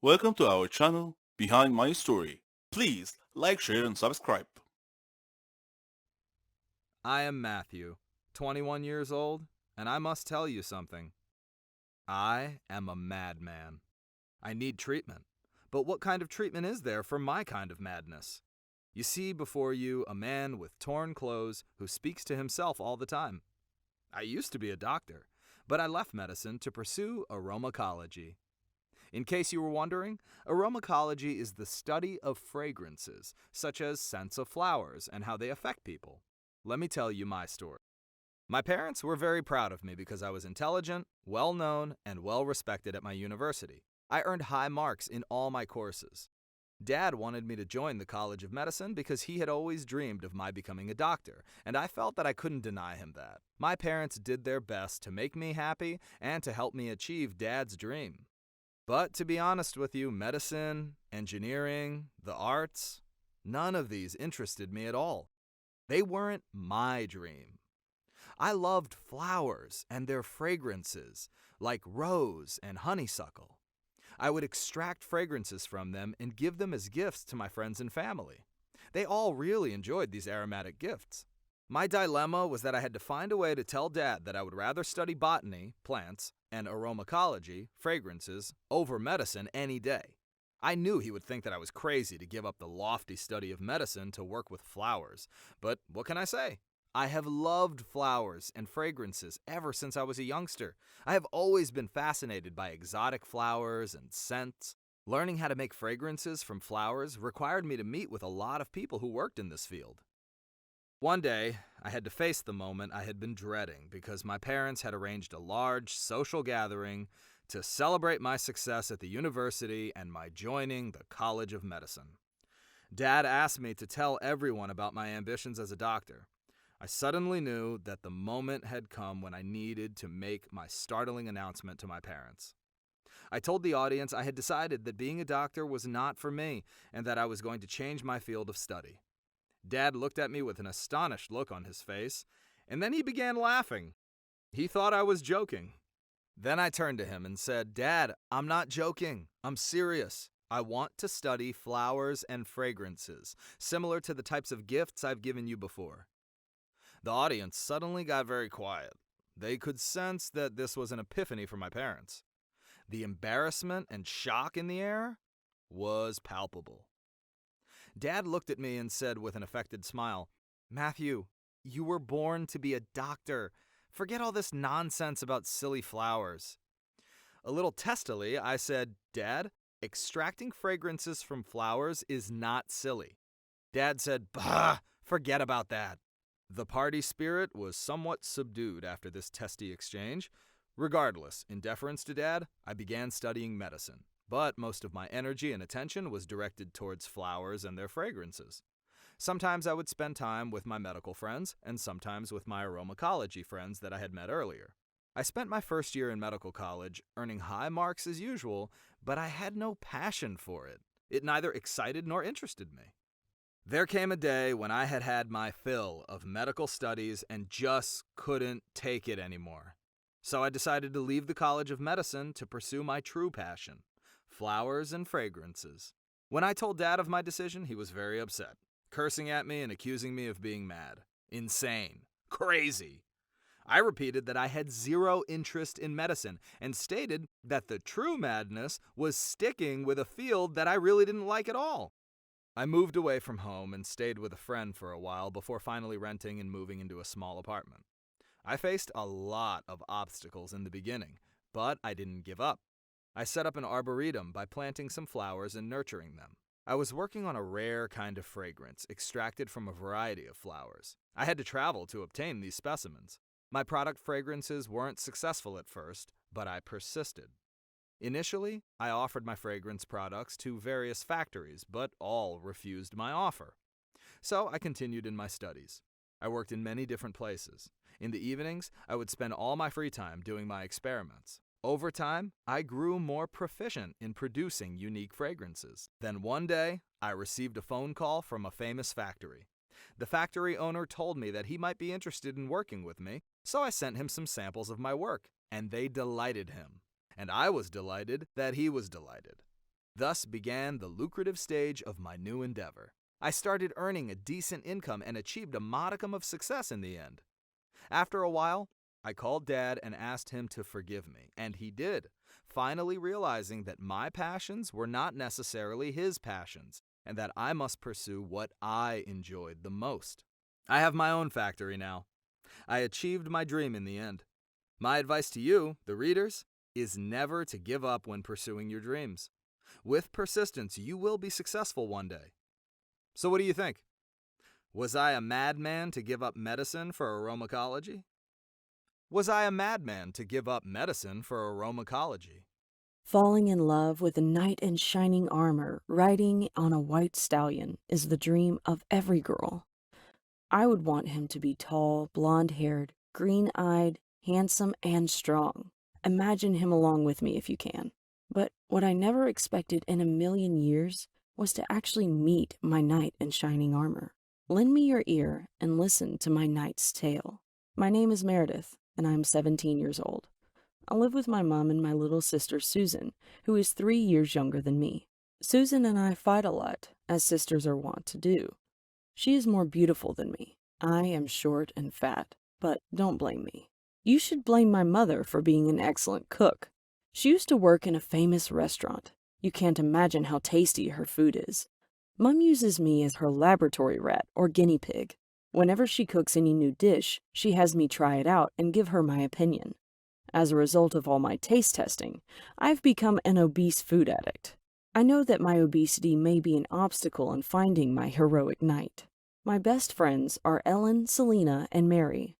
Welcome to our channel Behind My Story. Please like, share and subscribe. I am Matthew, 21 years old, and I must tell you something. I am a madman. I need treatment. But what kind of treatment is there for my kind of madness? You see before you a man with torn clothes who speaks to himself all the time. I used to be a doctor, but I left medicine to pursue aromatology. In case you were wondering, aromatology is the study of fragrances, such as scents of flowers and how they affect people. Let me tell you my story. My parents were very proud of me because I was intelligent, well known, and well respected at my university. I earned high marks in all my courses. Dad wanted me to join the College of Medicine because he had always dreamed of my becoming a doctor, and I felt that I couldn't deny him that. My parents did their best to make me happy and to help me achieve Dad's dream. But to be honest with you, medicine, engineering, the arts, none of these interested me at all. They weren't my dream. I loved flowers and their fragrances, like rose and honeysuckle. I would extract fragrances from them and give them as gifts to my friends and family. They all really enjoyed these aromatic gifts. My dilemma was that I had to find a way to tell Dad that I would rather study botany, plants, and aromatology, fragrances, over medicine any day. I knew he would think that I was crazy to give up the lofty study of medicine to work with flowers, but what can I say? I have loved flowers and fragrances ever since I was a youngster. I have always been fascinated by exotic flowers and scents. Learning how to make fragrances from flowers required me to meet with a lot of people who worked in this field. One day, I had to face the moment I had been dreading because my parents had arranged a large social gathering to celebrate my success at the university and my joining the College of Medicine. Dad asked me to tell everyone about my ambitions as a doctor. I suddenly knew that the moment had come when I needed to make my startling announcement to my parents. I told the audience I had decided that being a doctor was not for me and that I was going to change my field of study. Dad looked at me with an astonished look on his face, and then he began laughing. He thought I was joking. Then I turned to him and said, "Dad, I'm not joking. I'm serious. I want to study flowers and fragrances, similar to the types of gifts I've given you before." The audience suddenly got very quiet. They could sense that this was an epiphany for my parents. The embarrassment and shock in the air was palpable. Dad looked at me and said with an affected smile, "Matthew, you were born to be a doctor. Forget all this nonsense about silly flowers." A little testily, I said, "Dad, extracting fragrances from flowers is not silly." Dad said, "Bah, forget about that." The party spirit was somewhat subdued after this testy exchange. Regardless, in deference to Dad, I began studying medicine, but most of my energy and attention was directed towards flowers and their fragrances. Sometimes I would spend time with my medical friends, and sometimes with my aromatology friends that I had met earlier. I spent my first year in medical college earning high marks as usual, but I had no passion for it. It neither excited nor interested me. There came a day when I had had my fill of medical studies and just couldn't take it anymore. So I decided to leave the College of Medicine to pursue my true passion, flowers and fragrances. When I told Dad of my decision, he was very upset, cursing at me and accusing me of being mad, insane, crazy. I repeated that I had zero interest in medicine and stated that the true madness was sticking with a field that I really didn't like at all. I moved away from home and stayed with a friend for a while before finally renting and moving into a small apartment. I faced a lot of obstacles in the beginning, but I didn't give up. I set up an arboretum by planting some flowers and nurturing them. I was working on a rare kind of fragrance extracted from a variety of flowers. I had to travel to obtain these specimens. My product fragrances weren't successful at first, but I persisted. Initially, I offered my fragrance products to various factories, but all refused my offer. So I continued in my studies. I worked in many different places. In the evenings, I would spend all my free time doing my experiments. Over time, I grew more proficient in producing unique fragrances. Then one day, I received a phone call from a famous factory. The factory owner told me that he might be interested in working with me, so I sent him some samples of my work, and they delighted him. And I was delighted that he was delighted. Thus began the lucrative stage of my new endeavor. I started earning a decent income and achieved a modicum of success in the end. After a while, I called Dad and asked him to forgive me, and he did, finally realizing that my passions were not necessarily his passions, and that I must pursue what I enjoyed the most. I have my own factory now. I achieved my dream in the end. My advice to you, the readers, is never to give up when pursuing your dreams. With persistence, you will be successful one day. So what do you think? Was I a madman to give up medicine for aromacology? Was I a madman to give up medicine for aromacology? Falling in love with a knight in shining armor riding on a white stallion is the dream of every girl. I would want him to be tall, blonde-haired, green-eyed, handsome, and strong. Imagine him along with me if you can. But what I never expected in a million years was to actually meet my knight in shining armor. Lend me your ear and listen to my knight's tale. My name is Meredith, and I am 17 years old. I live with my mom and my little sister Susan, who is 3 years younger than me. Susan and I fight a lot, as sisters are wont to do. She is more beautiful than me. I am short and fat, but don't blame me. You should blame my mother for being an excellent cook. She used to work in a famous restaurant. You can't imagine how tasty her food is. Mom uses me as her laboratory rat or guinea pig. Whenever she cooks any new dish, she has me try it out and give her my opinion. As a result of all my taste testing, I've become an obese food addict. I know that my obesity may be an obstacle in finding my heroic knight. My best friends are Ellen, Selena, and Mary.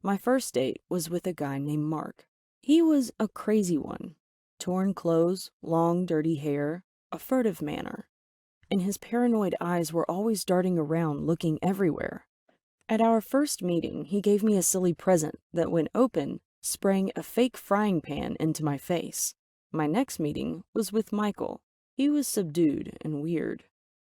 My first date was with a guy named Mark. He was a crazy one. Torn clothes, long, dirty hair, a furtive manner. And his paranoid eyes were always darting around, looking everywhere. At our first meeting, he gave me a silly present that, when open, sprang a fake frying pan into my face. My next meeting was with Michael. He was subdued and weird.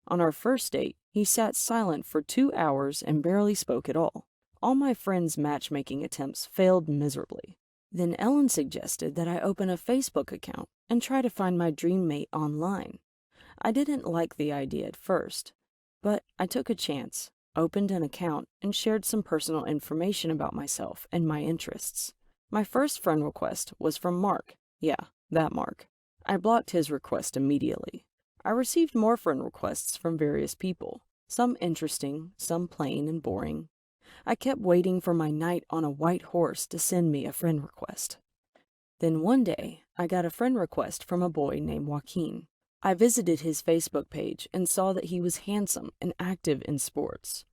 On our first date, he sat silent for 2 hours and barely spoke at all. All my friends' matchmaking attempts failed miserably. Then Ellen suggested that I open a Facebook account and try to find my dream mate online. I didn't like the idea at first, but I took a chance, opened an account, and shared some personal information about myself and my interests. My first friend request was from Mark. Yeah, that Mark. I blocked his request immediately. I received more friend requests from various people, some interesting, some plain and boring. I kept waiting for my knight on a white horse to send me a friend request. Then one day, I got a friend request from a boy named Joaquin. I visited his Facebook page and saw that he was handsome and active in sports.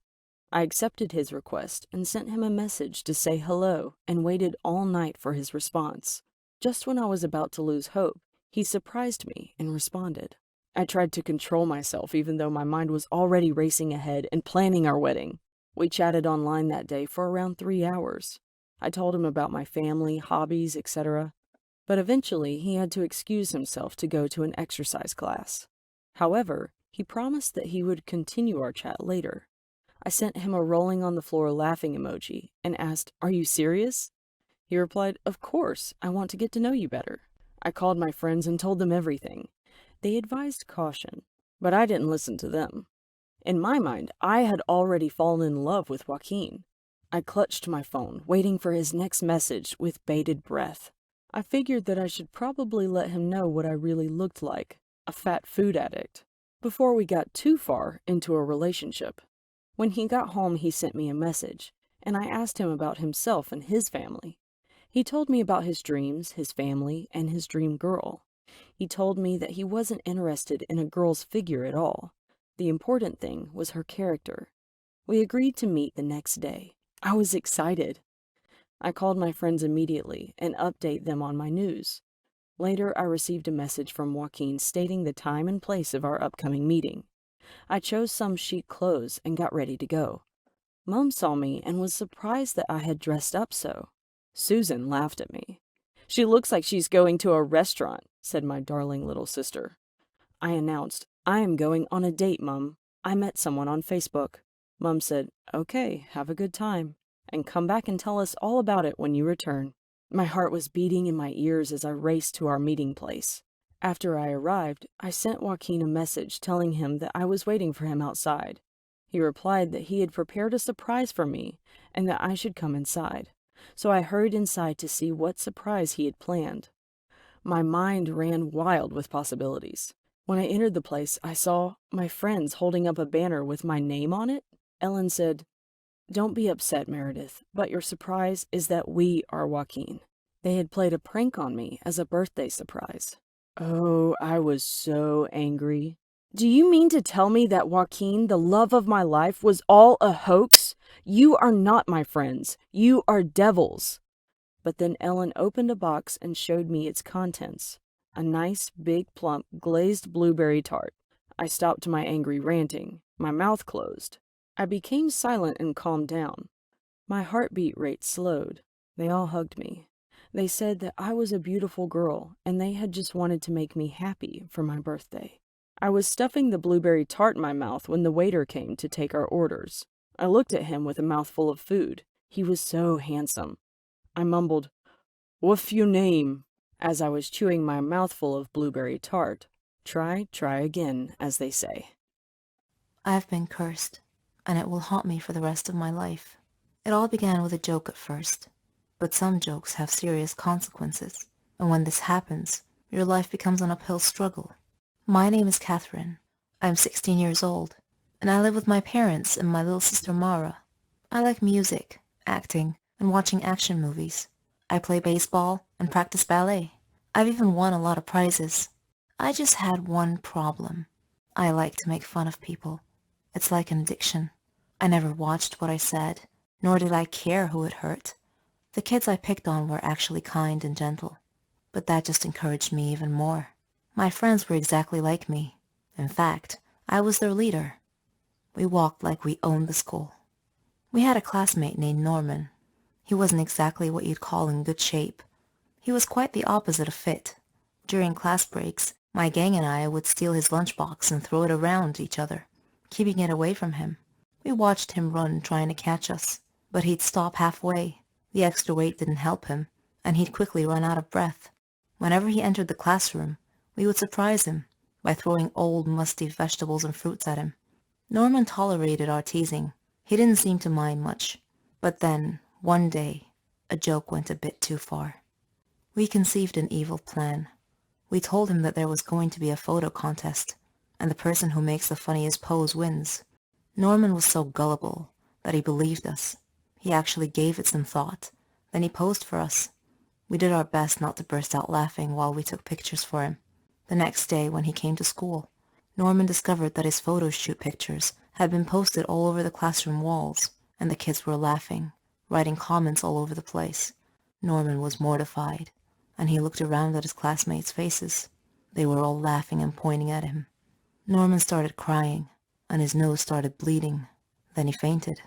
I accepted his request and sent him a message to say hello and waited all night for his response. Just when I was about to lose hope, he surprised me and responded. I tried to control myself even though my mind was already racing ahead and planning our wedding. We chatted online that day for around 3 hours. I told him about my family, hobbies, etc. But eventually he had to excuse himself to go to an exercise class. However, he promised that he would continue our chat later. I sent him a rolling on the floor laughing emoji and asked, "Are you serious?" He replied, "Of course, I want to get to know you better." I called my friends and told them everything. They advised caution, but I didn't listen to them. In my mind, I had already fallen in love with Joaquin. I clutched my phone, waiting for his next message with bated breath. I figured that I should probably let him know what I really looked like, a fat food addict, before we got too far into a relationship. When he got home, he sent me a message, and I asked him about himself and his family. He told me about his dreams, his family, and his dream girl. He told me that he wasn't interested in a girl's figure at all. The important thing was her character. We agreed to meet the next day. I was excited. I called my friends immediately and update them on my news. Later, I received a message from Joaquin stating the time and place of our upcoming meeting. I chose some chic clothes and got ready to go. Mom saw me and was surprised that I had dressed up so. Susan laughed at me. "She looks like she's going to a restaurant," said my darling little sister. I announced, "I am going on a date, Mum. I met someone on Facebook." Mum said, "Okay, have a good time, and come back and tell us all about it when you return." My heart was beating in my ears as I raced to our meeting place. After I arrived, I sent Joaquin a message telling him that I was waiting for him outside. He replied that he had prepared a surprise for me and that I should come inside. So I hurried inside to see what surprise he had planned. My mind ran wild with possibilities. When I entered the place, I saw my friends holding up a banner with my name on it. Ellen said, "Don't be upset, Meredith, but your surprise is that we are Joaquin." They had played a prank on me as a birthday surprise. Oh, I was so angry. "Do you mean to tell me that Joaquin, the love of my life, was all a hoax? You are not my friends. You are devils." But then Ellen opened a box and showed me its contents. A nice, big, plump, glazed blueberry tart. I stopped my angry ranting. My mouth closed. I became silent and calmed down. My heartbeat rate slowed. They all hugged me. They said that I was a beautiful girl, and they had just wanted to make me happy for my birthday. I was stuffing the blueberry tart in my mouth when the waiter came to take our orders. I looked at him with a mouthful of food. He was so handsome. I mumbled, "What's your name?" as I was chewing my mouthful of blueberry tart. Try again, as they say. I've been cursed, and it will haunt me for the rest of my life. It all began with a joke at first, but some jokes have serious consequences, and when this happens, your life becomes an uphill struggle. My name is Catherine. I'm 16 years old, and I live with my parents and my little sister Mara. I like music, acting, and watching action movies. I play baseball and practice ballet. I've even won a lot of prizes. I just had one problem. I like to make fun of people. It's like an addiction. I never watched what I said, nor did I care who it hurt. The kids I picked on were actually kind and gentle, but that just encouraged me even more. My friends were exactly like me. In fact, I was their leader. We walked like we owned the school. We had a classmate named Norman. He wasn't exactly what you'd call in good shape. He was quite the opposite of fit. During class breaks, my gang and I would steal his lunchbox and throw it around each other, keeping it away from him. We watched him run trying to catch us, but he'd stop halfway. The extra weight didn't help him, and he'd quickly run out of breath. Whenever he entered the classroom, we would surprise him by throwing old, musty vegetables and fruits at him. Norman tolerated our teasing. He didn't seem to mind much. But then, one day, a joke went a bit too far. We conceived an evil plan. We told him that there was going to be a photo contest, and the person who makes the funniest pose wins. Norman was so gullible that he believed us. He actually gave it some thought. Then he posed for us. We did our best not to burst out laughing while we took pictures for him. The next day, when he came to school, Norman discovered that his photo shoot pictures had been posted all over the classroom walls, and the kids were laughing, writing comments all over the place. Norman was mortified, and he looked around at his classmates' faces. They were all laughing and pointing at him. Norman started crying, and his nose started bleeding. Then he fainted.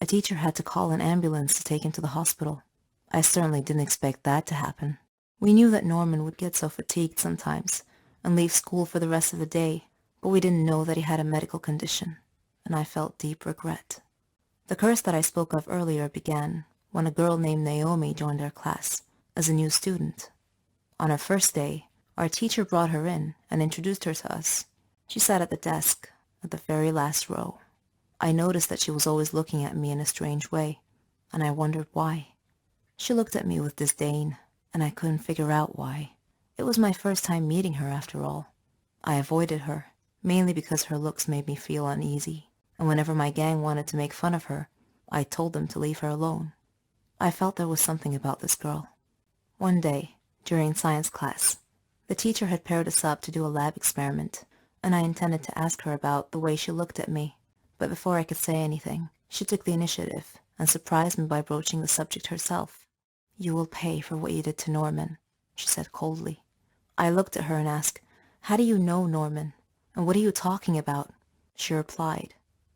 A teacher had to call an ambulance to take him to the hospital. I certainly didn't expect that to happen. We knew that Norman would get so fatigued sometimes and leave school for the rest of the day, but we didn't know that he had a medical condition, and I felt deep regret. The curse that I spoke of earlier began when a girl named Naomi joined our class as a new student. On her first day, our teacher brought her in and introduced her to us. She sat at the desk, at the very last row. I noticed that she was always looking at me in a strange way, and I wondered why. She looked at me with disdain, and I couldn't figure out why. It was my first time meeting her, after all. I avoided her, mainly because her looks made me feel uneasy, and whenever my gang wanted to make fun of her, I told them to leave her alone. I felt there was something about this girl. One day, during science class, the teacher had paired us up to do a lab experiment, and I intended to ask her about the way she looked at me. But before I could say anything, she took the initiative and surprised me by broaching the subject herself. "You will pay for what you did to Norman," she said coldly. I looked at her and asked, "How do you know Norman? And what are you talking about?" She replied,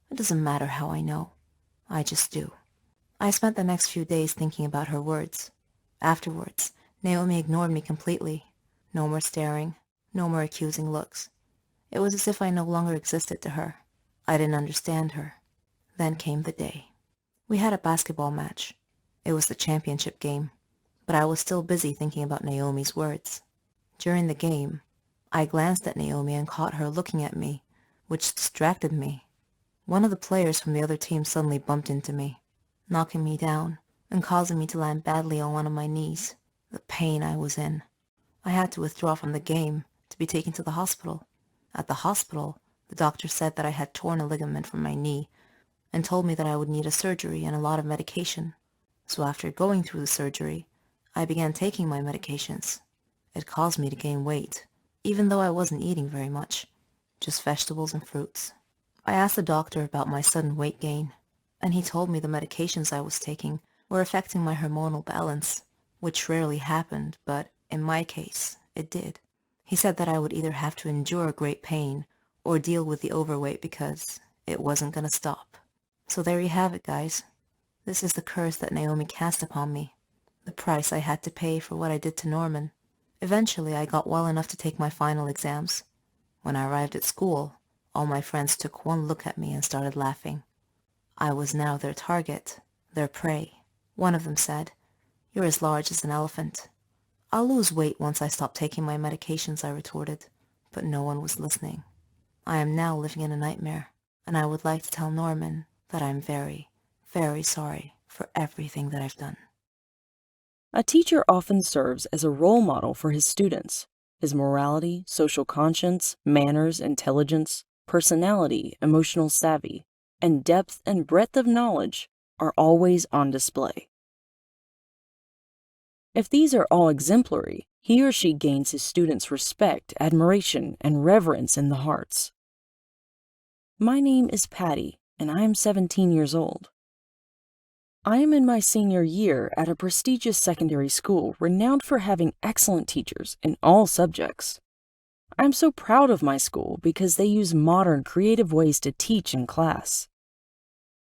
"It doesn't matter how I know. I just do." I spent the next few days thinking about her words. Afterwards, Naomi ignored me completely. No more staring, no more accusing looks. It was as if I no longer existed to her. I didn't understand her. Then came the day. We had a basketball match. It was the championship game, but I was still busy thinking about Naomi's words. During the game, I glanced at Naomi and caught her looking at me, which distracted me. One of the players from the other team suddenly bumped into me, knocking me down and causing me to land badly on one of my knees. The pain I was in. I had to withdraw from the game to be taken to the hospital. At the hospital, the doctor said that I had torn a ligament from my knee and told me that I would need a surgery and a lot of medication. So after going through the surgery, I began taking my medications. It caused me to gain weight, even though I wasn't eating very much, just vegetables and fruits. I asked the doctor about my sudden weight gain, and he told me the medications I was taking were affecting my hormonal balance, which rarely happened, but in my case, it did. He said that I would either have to endure great pain or deal with the overweight because it wasn't gonna stop. So there you have it, guys. This is the curse that Naomi cast upon me, the price I had to pay for what I did to Norman. Eventually, I got well enough to take my final exams. When I arrived at school, all my friends took one look at me and started laughing. I was now their target, their prey. One of them said, "You're as large as an elephant." "I'll lose weight once I stop taking my medications," I retorted, but no one was listening. I am now living in a nightmare, and I would like to tell Norman that I'm very, very sorry for everything that I've done. A teacher often serves as a role model for his students. His morality, social conscience, manners, intelligence, personality, emotional savvy, and depth and breadth of knowledge are always on display. If these are all exemplary, he or she gains his students' respect, admiration, and reverence in the hearts. My name is Patty, and I am 17 years old. I am in my senior year at a prestigious secondary school renowned for having excellent teachers in all subjects. I am so proud of my school because they use modern, creative ways to teach in class.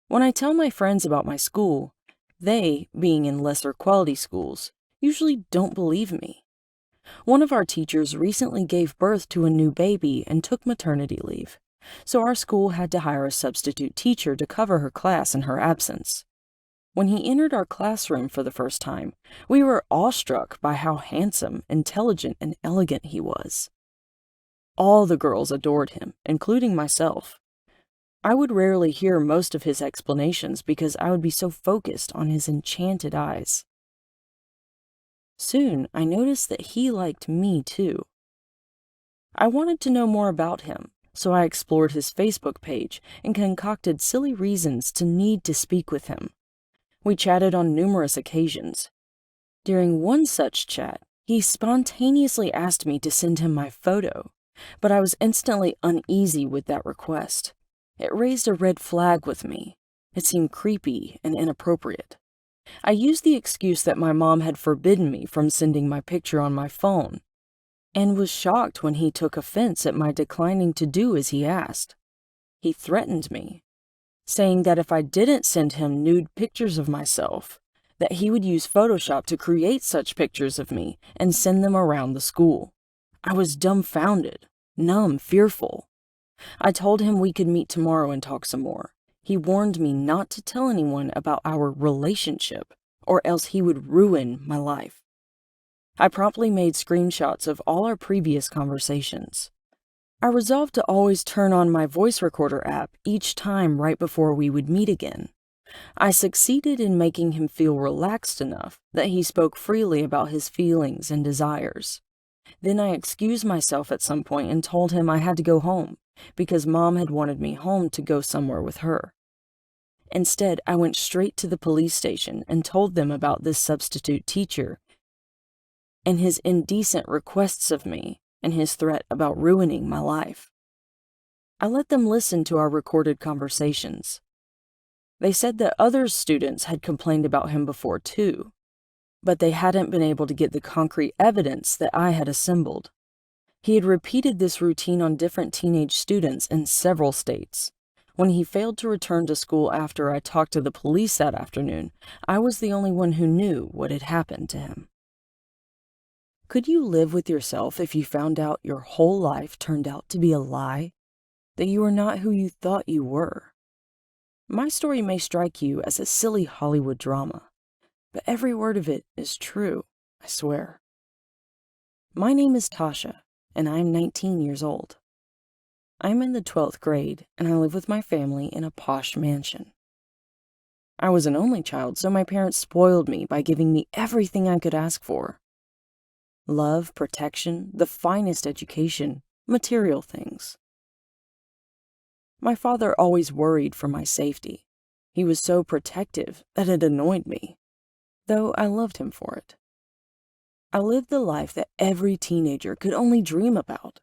When I tell my friends about my school, they, being in lesser quality schools, usually don't believe me. One of our teachers recently gave birth to a new baby and took maternity leave, so our school had to hire a substitute teacher to cover her class in her absence. When he entered our classroom for the first time, we were awestruck by how handsome, intelligent, and elegant he was. All the girls adored him, including myself. I would rarely hear most of his explanations because I would be so focused on his enchanted eyes. Soon, I noticed that he liked me too. I wanted to know more about him, so I explored his Facebook page and concocted silly reasons to need to speak with him. We chatted on numerous occasions. During one such chat, he spontaneously asked me to send him my photo, but I was instantly uneasy with that request. It raised a red flag with me. It seemed creepy and inappropriate. I used the excuse that my mom had forbidden me from sending my picture on my phone, and was shocked when he took offense at my declining to do as he asked. He threatened me, saying that if I didn't send him nude pictures of myself, that he would use Photoshop to create such pictures of me and send them around the school. I was dumbfounded, numb, fearful. I told him we could meet tomorrow and talk some more. He warned me not to tell anyone about our relationship, or else he would ruin my life. I promptly made screenshots of all our previous conversations. I resolved to always turn on my voice recorder app each time right before we would meet again. I succeeded in making him feel relaxed enough that he spoke freely about his feelings and desires. Then I excused myself at some point and told him I had to go home because Mom had wanted me home to go somewhere with her. Instead, I went straight to the police station and told them about this substitute teacher and his indecent requests of me and his threat about ruining my life. I let them listen to our recorded conversations. They said that other students had complained about him before too, but they hadn't been able to get the concrete evidence that I had assembled. He had repeated this routine on different teenage students in several states. When he failed to return to school after I talked to the police that afternoon, I was the only one who knew what had happened to him. Could you live with yourself if you found out your whole life turned out to be a lie? That you are not who you thought you were? My story may strike you as a silly Hollywood drama, but every word of it is true, I swear. My name is Tasha, and I'm 19 years old. I'm in the 12th grade, and I live with my family in a posh mansion. I was an only child, so my parents spoiled me by giving me everything I could ask for. Love, protection, the finest education, material things. My father always worried for my safety. He was so protective that it annoyed me, though I loved him for it. I lived the life that every teenager could only dream about.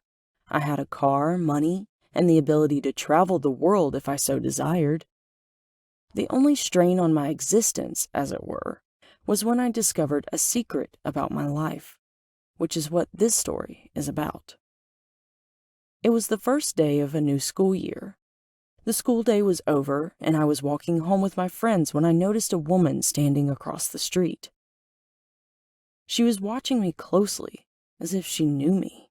I had a car, money, and the ability to travel the world if I so desired. The only strain on my existence, as it were, was when I discovered a secret about my life, which is what this story is about. It was the first day of a new school year. The school day was over, and I was walking home with my friends when I noticed a woman standing across the street. She was watching me closely, as if she knew me.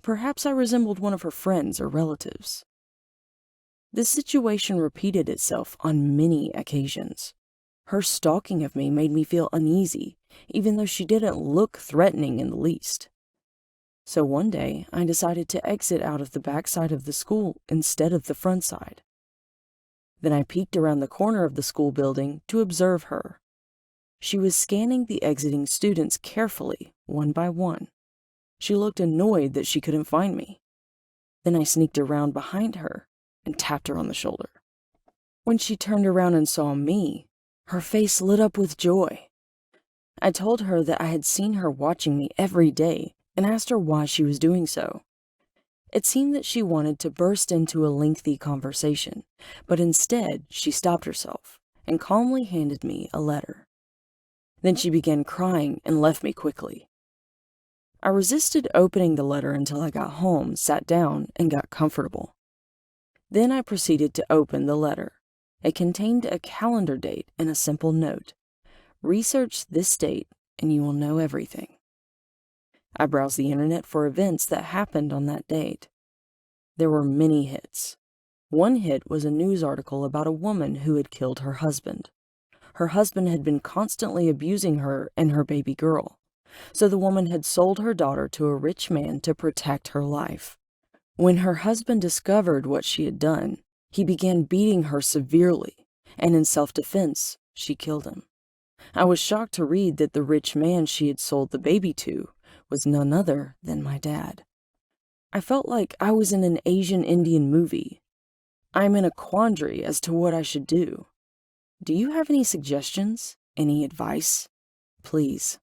Perhaps I resembled one of her friends or relatives. This situation repeated itself on many occasions. Her stalking of me made me feel uneasy, even though she didn't look threatening in the least. So one day, I decided to exit out of the back side of the school instead of the front side. Then I peeked around the corner of the school building to observe her. She was scanning the exiting students carefully, one by one. She looked annoyed that she couldn't find me. Then I sneaked around behind her and tapped her on the shoulder. When she turned around and saw me, her face lit up with joy. I told her that I had seen her watching me every day and asked her why she was doing so. It seemed that she wanted to burst into a lengthy conversation, but instead she stopped herself and calmly handed me a letter. Then she began crying and left me quickly. I resisted opening the letter until I got home, sat down, and got comfortable. Then I proceeded to open the letter. It contained a calendar date and a simple note. Research this date and you will know everything. I browsed the internet for events that happened on that date. There were many hits. One hit was a news article about a woman who had killed her husband. Her husband had been constantly abusing her and her baby girl, so the woman had sold her daughter to a rich man to protect her life. When her husband discovered what she had done, he began beating her severely, and in self-defense, she killed him. I was shocked to read that the rich man she had sold the baby to was none other than my dad. I felt like I was in an Asian Indian movie. I'm in a quandary as to what I should do. Do you have any suggestions? Any advice? Please.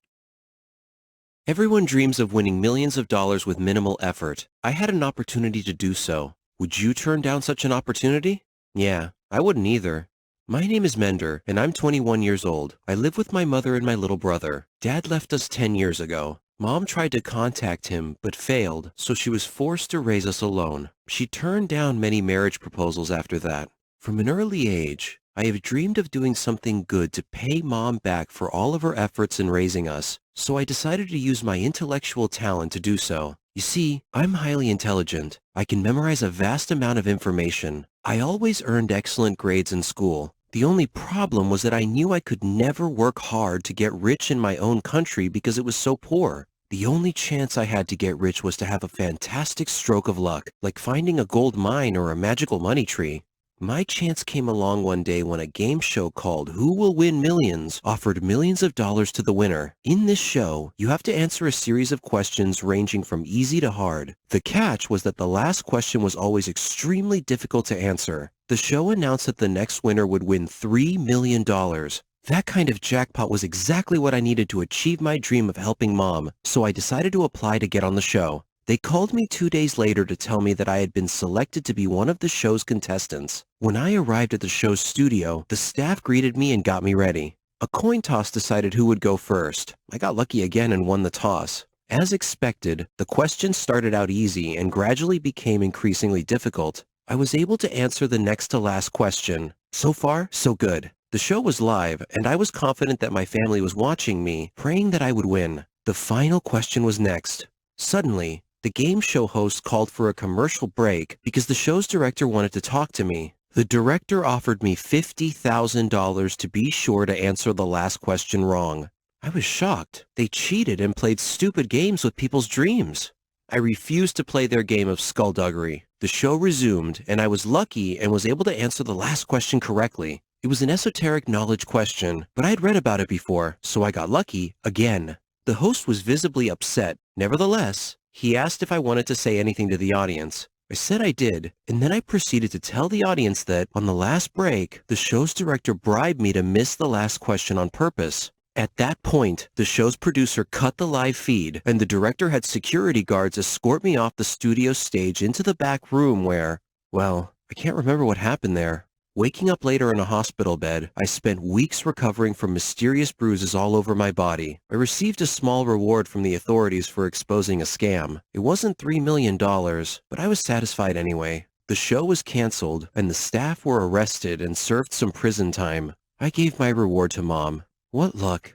Everyone dreams of winning millions of dollars with minimal effort. I had an opportunity to do so. Would you turn down such an opportunity? Yeah, I wouldn't either. My name is Mender, and I'm 21 years old. I live with my mother and my little brother. Dad left us 10 years ago. Mom tried to contact him, but failed, so she was forced to raise us alone. She turned down many marriage proposals after that. From an early age, I have dreamed of doing something good to pay Mom back for all of her efforts in raising us, so I decided to use my intellectual talent to do so. You see, I'm highly intelligent. I can memorize a vast amount of information. I always earned excellent grades in school. The only problem was that I knew I could never work hard to get rich in my own country because it was so poor. The only chance I had to get rich was to have a fantastic stroke of luck, like finding a gold mine or a magical money tree. My chance came along one day when a game show called Who Will Win Millions offered millions of dollars to the winner. In this show, you have to answer a series of questions ranging from easy to hard. The catch was that the last question was always extremely difficult to answer. The show announced that the next winner would win $3 million. That kind of jackpot was exactly what I needed to achieve my dream of helping Mom, so I decided to apply to get on the show. They called me 2 days later to tell me that I had been selected to be one of the show's contestants. When I arrived at the show's studio, the staff greeted me and got me ready. A coin toss decided who would go first. I got lucky again and won the toss. As expected, the questions started out easy and gradually became increasingly difficult. I was able to answer the next to last question. So far, so good. The show was live, and I was confident that my family was watching me, praying that I would win. The final question was next. Suddenly, the game show host called for a commercial break because the show's director wanted to talk to me. The director offered me $50,000 to be sure to answer the last question wrong. I was shocked. They cheated and played stupid games with people's dreams. I refused to play their game of skullduggery. The show resumed, and I was lucky and was able to answer the last question correctly. It was an esoteric knowledge question, but I had read about it before, so I got lucky again. The host was visibly upset. Nevertheless, he asked if I wanted to say anything to the audience. I said I did, and then I proceeded to tell the audience that, on the last break, the show's director bribed me to miss the last question on purpose. At that point, the show's producer cut the live feed, and the director had security guards escort me off the studio stage into the back room where, well, I can't remember what happened there. Waking up later in a hospital bed, I spent weeks recovering from mysterious bruises all over my body. I received a small reward from the authorities for exposing a scam. It wasn't $3 million, but I was satisfied anyway. The show was canceled, and the staff were arrested and served some prison time. I gave my reward to Mom. What luck.